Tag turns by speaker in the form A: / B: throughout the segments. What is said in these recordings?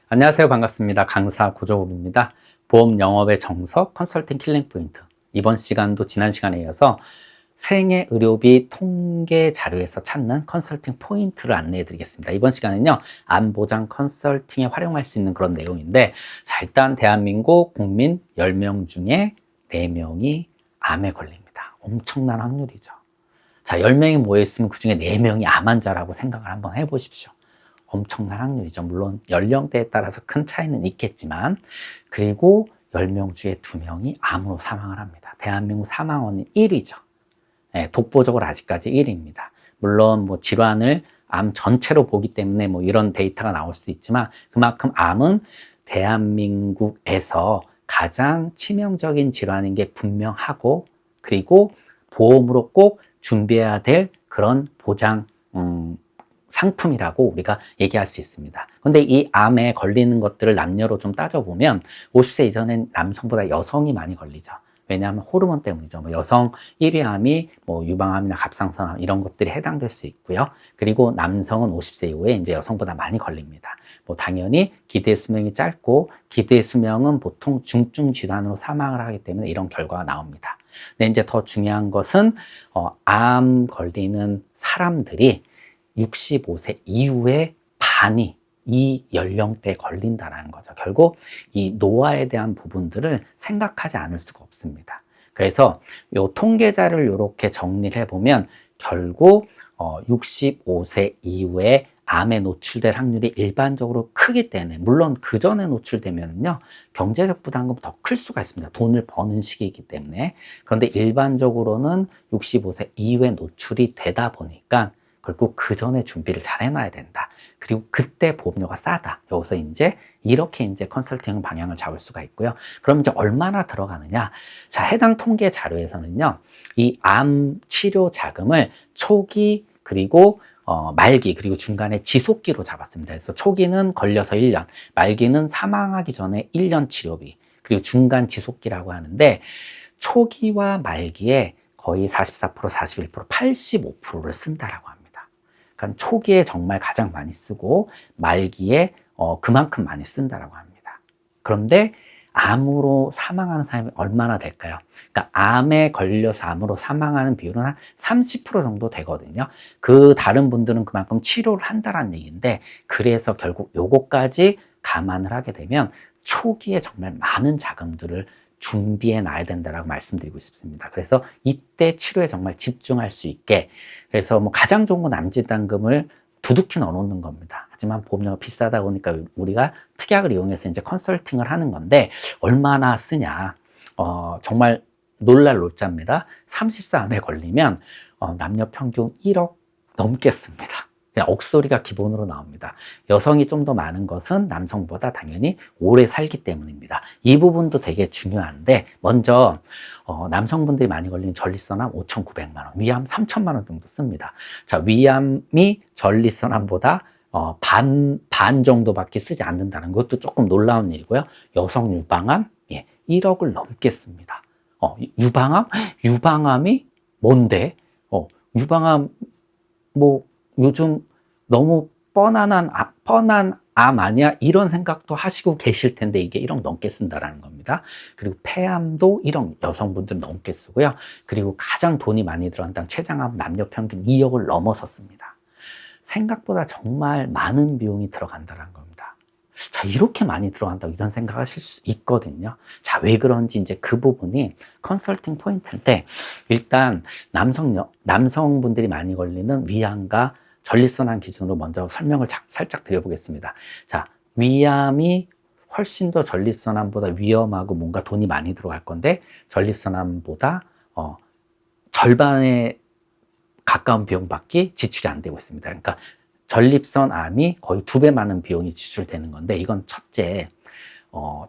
A: 안녕하세요. 반갑습니다. 강사 고조국입니다. 보험 영업의 정석 컨설팅 킬링 포인트. 이번 시간도 지난 시간에 이어서 생애 의료비 통계 자료에서 찾는 컨설팅 포인트를 안내해 드리겠습니다. 이번 시간은요, 암보장 컨설팅에 활용할 수 있는 그런 내용인데, 자, 일단 대한민국 국민 10명 중에 4명이 암에 걸립니다. 엄청난 확률이죠. 자, 10명이 모여있으면 그 중에 4명이 암 환자라고 생각을 한번 해보십시오. 엄청난 확률이죠. 물론 연령대에 따라서 큰 차이는 있겠지만, 그리고 10명 중에 2명이 암으로 사망을 합니다. 대한민국 사망원은 1위죠. 네, 독보적으로 아직까지 1위입니다. 물론 뭐 질환을 암 전체로 보기 때문에 뭐 이런 데이터가 나올 수도 있지만, 그만큼 암은 대한민국에서 가장 치명적인 질환인 게 분명하고, 그리고 보험으로 꼭 준비해야 될 그런 보장 상품이라고 우리가 얘기할 수 있습니다. 근데 이 암에 걸리는 것들을 남녀로 좀 따져보면 50세 이전엔 남성보다 여성이 많이 걸리죠. 왜냐하면 호르몬 때문이죠. 뭐 여성 1위 암이 뭐 유방암이나 갑상선암 이런 것들이 해당될 수 있고요. 그리고 남성은 50세 이후에 이제 여성보다 많이 걸립니다. 뭐 당연히 기대 수명이 짧고 기대 수명은 보통 중증 질환으로 사망을 하기 때문에 이런 결과가 나옵니다. 근데 이제 더 중요한 것은 암 걸리는 사람들이 65세 이후에 반이 이 연령대에 걸린다는 거죠. 결국 이 노화에 대한 부분들을 생각하지 않을 수가 없습니다. 그래서 이 통계자를 이렇게 정리를 해보면 결국 65세 이후에 암에 노출될 확률이 일반적으로 크기 때문에, 물론 그 전에 노출되면요 경제적 부담금 더 클 수가 있습니다. 돈을 버는 시기이기 때문에. 그런데 일반적으로는 65세 이후에 노출이 되다 보니까 결국 그 전에 준비를 잘 해놔야 된다. 그리고 그때 보험료가 싸다. 여기서 이렇게 컨설팅 방향을 잡을 수가 있고요. 그럼 이제 얼마나 들어가느냐? 자, 해당 통계 자료에서는요, 이 암 치료 자금을 초기, 그리고 말기, 그리고 중간에 지속기로 잡았습니다. 그래서 초기는 걸려서 1년, 말기는 사망하기 전에 1년 치료비, 그리고 중간 지속기라고 하는데, 초기와 말기에 거의 44%, 41%, 85%를 쓴다라고 합니다. 그러니까 초기에 정말 가장 많이 쓰고 말기에 그만큼 많이 쓴다라고 합니다. 그런데 암으로 사망하는 사람이 얼마나 될까요? 그러니까 암에 걸려서 암으로 사망하는 비율은 한 30% 정도 되거든요. 그 다른 분들은 그만큼 치료를 한다는 얘기인데, 그래서 결국 요거까지 감안을 하게 되면 초기에 정말 많은 자금들을 준비해 놔야 된다라고 말씀드리고 싶습니다. 그래서 이때 치료에 정말 집중할 수 있게, 그래서 뭐 가장 좋은 건 암진단금을 두둑히 넣어놓는 겁니다. 하지만 보험료가 비싸다 보니까 우리가 특약을 이용해서 이제 컨설팅을 하는 건데, 얼마나 쓰냐? 정말 놀랄 놀자입니다. 34암에 걸리면 남녀 평균 1억 넘게 씁니다. 그냥 억소리가 기본으로 나옵니다. 여성이 좀 더 많은 것은 남성보다 당연히 오래 살기 때문입니다. 이 부분도 되게 중요한데, 먼저 남성분들이 많이 걸리는 전립선암 5,900만 원, 위암 3천만 원 정도 씁니다. 자, 위암이 전립선암보다 반 정도밖에 쓰지 않는다는 것도 조금 놀라운 일이고요. 여성 유방암 1억을 넘게 씁니다. 유방암? 유방암이 뭔데? 유방암 뭐 요즘 너무 뻔한 암 아니야? 이런 생각도 하시고 계실 텐데, 이게 1억 넘게 쓴다라는 겁니다. 그리고 폐암도 1억 여성분들 넘게 쓰고요. 그리고 가장 돈이 많이 들어간다는 췌장암 남녀 평균 2억을 넘어섰습니다. 생각보다 정말 많은 비용이 들어간다는 겁니다. 자, 이렇게 많이 들어간다고 이런 생각하실 수 있거든요. 자, 왜 그런지 이제 그 부분이 컨설팅 포인트인데, 일단 남성분들이 많이 걸리는 위암과 전립선암 기준으로 먼저 설명을 살짝 드려보겠습니다. 자, 위암이 훨씬 더 전립선암보다 위험하고 뭔가 돈이 많이 들어갈 건데, 전립선암보다 절반에 가까운 비용밖에 지출이 안 되고 있습니다. 그러니까 전립선암이 거의 2배 많은 비용이 지출되는 건데, 이건 첫째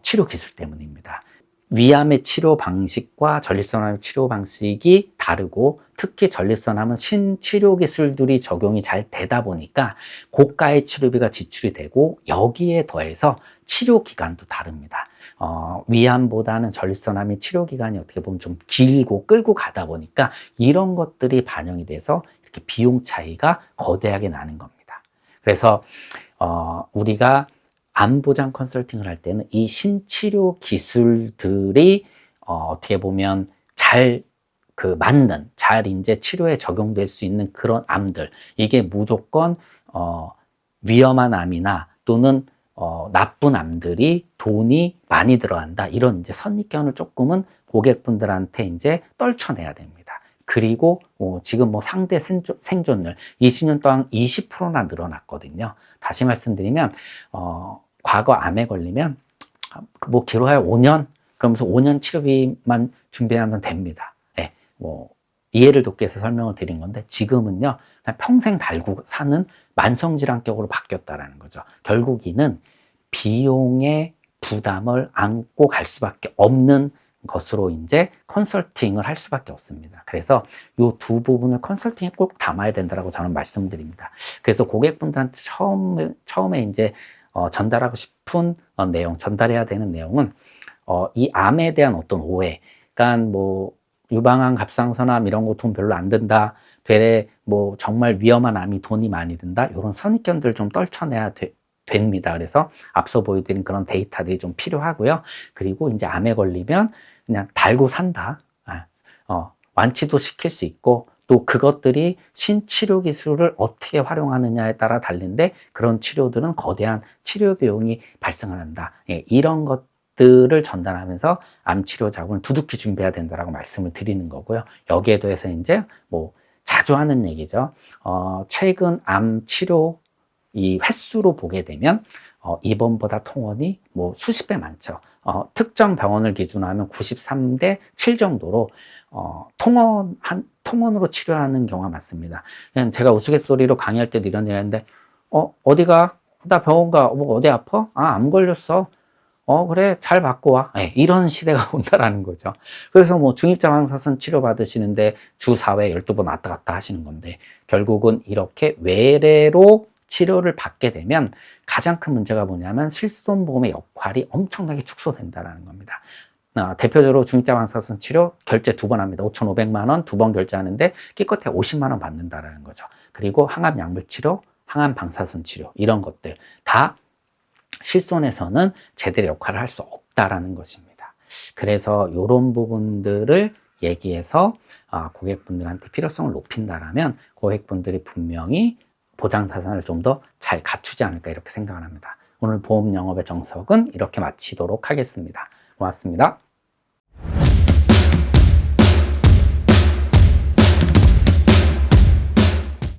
A: 치료 기술 때문입니다. 위암의 치료 방식과 전립선암의 치료 방식이 다르고, 특히 전립선암은 신치료 기술들이 적용이 잘 되다 보니까 고가의 치료비가 지출이 되고, 여기에 더해서 치료 기간도 다릅니다. 위암보다는 전립선암의 치료 기간이 어떻게 보면 좀 길고 끌고 가다 보니까 이런 것들이 반영이 돼서 이렇게 비용 차이가 거대하게 나는 겁니다. 그래서 우리가 암 보장 컨설팅을 할 때는 이 신치료 기술들이 어떻게 보면 잘 맞는, 잘 이제 치료에 적용될 수 있는 그런 암들, 이게 무조건 위험한 암이나 또는 나쁜 암들이 돈이 많이 들어간다, 이런 이제 선입견을 조금은 고객분들한테 이제 떨쳐내야 됩니다. 그리고 지금 상대 생존율 20년 동안 20%나 늘어났거든요. 다시 말씀드리면 과거 암에 걸리면 길어야 5년, 그러면서 5년 치료비만 준비하면 됩니다. 네, 이해를 돕기 위해서 설명을 드린 건데, 지금은요 그냥 평생 달고 사는 만성질환격으로 바뀌었다라는 거죠. 결국 이는 비용의 부담을 안고 갈 수밖에 없는 것으로 이제 컨설팅을 할 수밖에 없습니다. 그래서 이 두 부분을 컨설팅에 꼭 담아야 된다라고 저는 말씀드립니다. 그래서 고객분들한테 처음에 이제 전달하고 싶은 전달해야 되는 내용은 이 암에 대한 어떤 오해, 그러니까 유방암, 갑상선암 이런 거 돈 별로 안 든다, 되레 정말 위험한 암이 돈이 많이 든다, 이런 선입견들 좀 떨쳐내야 됩니다. 그래서 앞서 보여드린 그런 데이터들이 좀 필요하고요. 그리고 이제 암에 걸리면 그냥 달고 산다, 완치도 시킬 수 있고, 또 그것들이 신치료 기술을 어떻게 활용하느냐에 따라 달린데, 그런 치료들은 거대한 치료 비용이 발생을 한다. 이런 것들을 전달하면서 암 치료 자금을 두둑히 준비해야 된다라고 말씀을 드리는 거고요. 여기에 대해서 이제 자주 하는 얘기죠. 최근 암 치료 이 횟수로 보게 되면 입원보다 통원이 수십 배 많죠. 특정 병원을 기준으로 하면 93대 7 정도로 통원으로 치료하는 경우가 많습니다. 그냥 제가 우스갯소리로 강의할 때도 이런 얘기 하는데, 어디가? 나 병원 가. 어디 아파? 암 걸렸어. 그래, 잘 받고 와. 이런 시대가 온다라는 거죠. 그래서 중입자 방사선 치료 받으시는데 주 4회 12번 왔다 갔다 하시는 건데, 결국은 이렇게 외래로 치료를 받게 되면 가장 큰 문제가 뭐냐면 실손보험의 역할이 엄청나게 축소된다는 겁니다. 대표적으로 중입자 방사선 치료 결제 2번 합니다. 5,500만 원 2번 결제하는데 기껏해 50만 원 받는다는 거죠. 그리고 항암 약물 치료, 항암 방사선 치료, 이런 것들 다 실손에서는 제대로 역할을 할 수 없다라는 것입니다. 그래서 이런 부분들을 얘기해서 고객분들한테 필요성을 높인다라면 고객분들이 분명히 보장사상을 좀 더 잘 갖추지 않을까, 이렇게 생각을 합니다. 오늘 보험 영업의 정석은 이렇게 마치도록 하겠습니다. 고맙습니다.